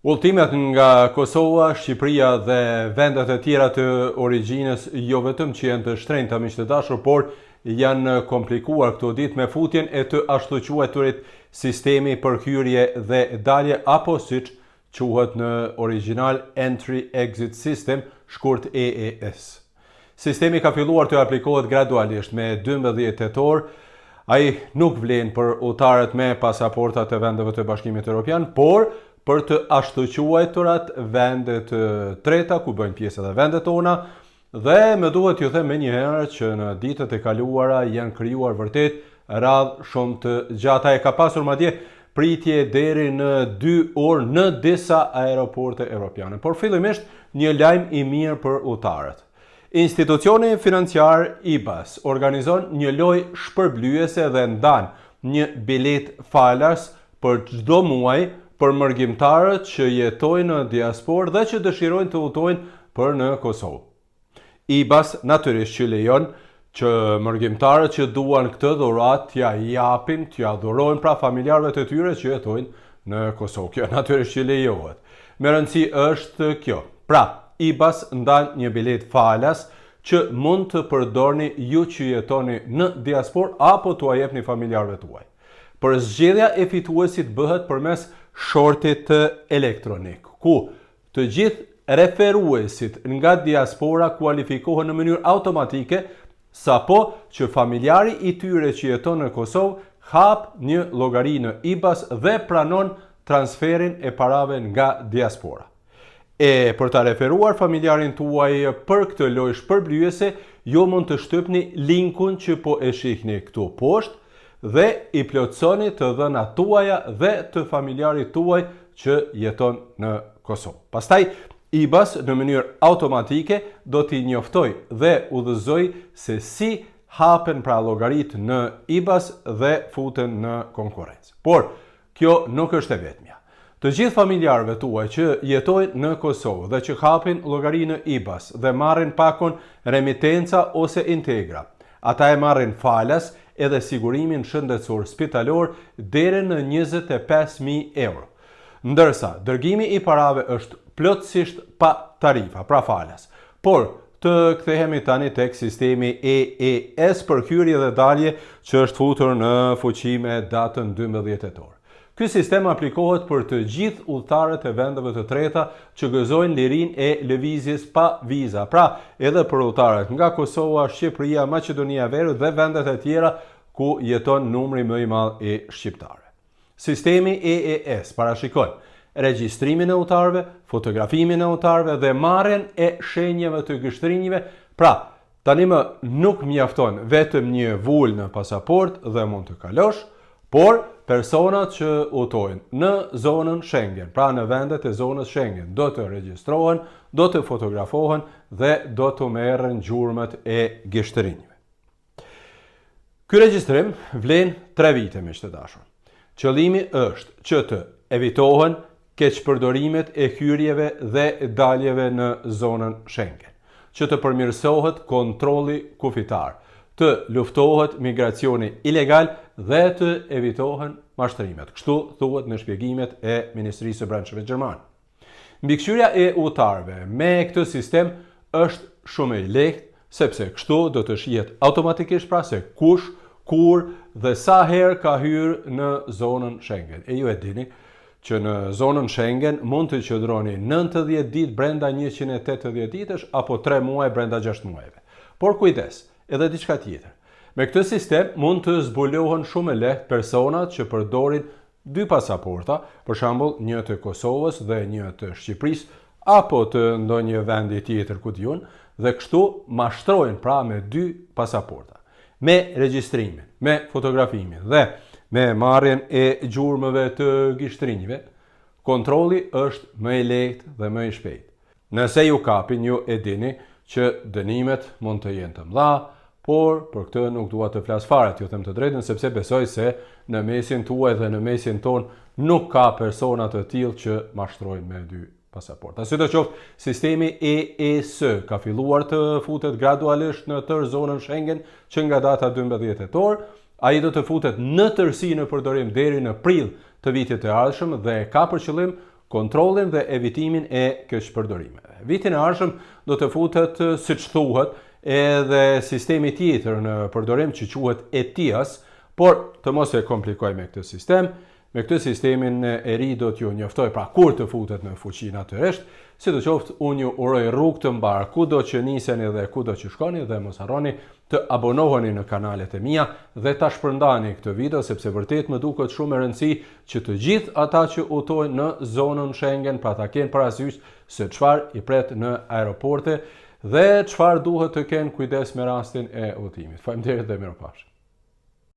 Udhëtimet nga Kosova, Shqipëria dhe vendet e tjera të origjinës jo vetëm që janë të shtrenjta miq të dashur, por janë komplikuar këto ditë me futjen e të ashtu quajturit sistemi për hyrje dhe dalje, apo siç quhet në origjinal Entry Exit System, shkurt EES. Sistemi ka filluar të aplikohet gradualisht me 12 tetor. Ai nuk vlen për udhëtarët me pasaporta të vendeve të Bashkimit Evropian, por për të ashtu quajturat vende të treta ku bëjnë pjesë edhe vendet tona, dhe më duhet t'ju them menjëherë që në ditët e kaluara janë krijuar vërtet radhë shumë të gjata. E ka pasur madje pritje deri në 2 orë në disa aeroporte evropiane. Por fillimisht një lajm i mirë për udhëtarët. Institucioni financiar IBAS organizon një lojë shpërblyese dhe ndan një bilet falas për çdo muaj për mërgjimtarët që jetojnë në diasporë dhe që dëshirojnë të udhtojnë për në Kosovë. IBAS natyrisht që lejon që mërgjimtarët që duan këtë dhuratë t'ja japin, t'ja dhurojnë pra familjarëve të tyre që jetojnë në Kosovë. Kjo natyrisht që lejohet. Me rëndësi është kjo. Pra, IBAS ndan një bilet falas që mund të përdorni ju që jetoni në diasporë apo t'ua jepni familjarëve tuaj. Për zgjedhja e fituesit bëhet përmes shortit elektronik, ku të gjithë referuesit nga diaspora kualifikohen në mënyrë automatike, sapo që familjari i tyre që jeton në Kosovë hap një llogari në IBAS dhe pranon transferin e parave nga diaspora. E për ta referuar familjarin tuaj për këtë lojë shpërblyese, ju mund të shtypni linkun që po e shihni këtu poshtë dhe i plotsoni të dhënat tuaja dhe të familjarit tuaj që jeton në Kosovë. Pastaj, IBAS në mënyrë automatike do t'i njoftoj dhe udhëzoj se si hapen pra llogarit në IBAS dhe futen në konkurrencë. Por, kjo nuk është e vetmja. Të gjithë familjarëve tuaj që jetojnë në Kosovë dhe që hapin llogari në IBAS dhe marrin pakon remitenca ose integra, ata e marrin falas edhe sigurimin shëndetësor spitalor deri në 25.000 euro. Ndërsa, dërgimi i parave është plotësisht pa tarifa, pra falas. Por, të kthehemi tani tek sistemi EES për hyrje dhe dalje që është futur në fuqi me datën 12 tetor. Ky sistem aplikohet për të gjithë udhëtarët e vendeve të treta që gëzojnë lirinë e lëvizjes pa viza, pra edhe për udhëtarët nga Kosova, Shqipëria, Maqedonia e Veriut dhe vendet e tjera ku jeton numri më i madh i shqiptarëve. Sistemi EES parashikon regjistrimin e udhëtarëve, fotografimin e udhëtarëve dhe marrjen e shenjave të gështrinjve. Pra, tani më nuk mjafton vetëm një vulë në pasaport dhe mund të kalosh, por personat që udhtojnë në zonën Schengen, pra në vendet e zonës Schengen, do të regjistrohen, do të fotografohen dhe do të merren gjurmët e gështrinjve. Ky regjistrim vlen 3 vite miq të dashur. Qëllimi është që të evitohen keqpërdorimet e hyrjeve dhe daljeve në zonën Schengen, që të përmirësohet kontrolli kufitar, të luftohet migracioni ilegal dhe të evitohen mashtrimet. Kështu thuhet në shpjegimet e Ministrisë së Brendshme gjermane. Mbikëqyrja e udhëtarëve me këtë sistem është shumë e lehtë, sepse kështu do të shihet automatikisht pra se kush, kur dhe sa herë ka hyrë në zonën Schengen. E ju e dini që në zonën Schengen mund të qëndroni 90 ditë brenda 180 ditësh apo 3 muaj brenda 6 muajve. Por kujdes, edhe diçka tjetër. Me këtë sistem mund të zbulohen shumë e lehtë personat që përdorin 2 pasaporta, për shembull një të Kosovës dhe një të Shqipërisë apo të ndonjë vendi tjetër ku diun, dhe kështu mashtrojnë pra me 2 pasaporta. Me regjistrimin, me fotografimin dhe me marrjen e gjurmëve të gështrinjve, kontrolli është më i lehtë dhe më i shpejtë. Nëse ju kapin, ju e dini që dënimet mund të jenë të mëdha, por për këtë nuk dua të flas fare, t'ju them të drejtën, sepse besoj se në mesin tuaj dhe në mesin ton nuk ka persona të tillë që mashtrojnë me 2 pasaporta. Sidoqoftë, sistemi EES ka filluar të futet gradualisht në tërë zonën Schengen që nga data 12 tetor, ai do të futet në tërësi në përdorim deri në prill të vitit të ardhshëm dhe ka për qëllim kontrollin dhe evitimin e keqpërdorimeve. Vitin e ardhshëm do të futet, siç thuhet, edhe sistemi tjetër në përdorim që quhet ETIAS, por të mos e komplikojmë këtë sistem. Me këtë sistemin e ri do t'ju njoftoj pra kur të futet në fuqi natyrisht. Sidoqoftë, unë ju uroj rrugë të mbar kudo që niseni dhe kudo që shkoni, dhe mos harroni të abonoheni në kanalet e mia dhe ta shpërndani këtë video, sepse vërtet më duket shumë e rëndësishme që të gjithë ata që udhtojnë në zonën Schengen pra ta kenë parasysh se çfarë i pret në aeroporte dhe çfarë duhet të kenë kujdes me rastin e udhëtimit. Faleminderit dhe mirupafshim.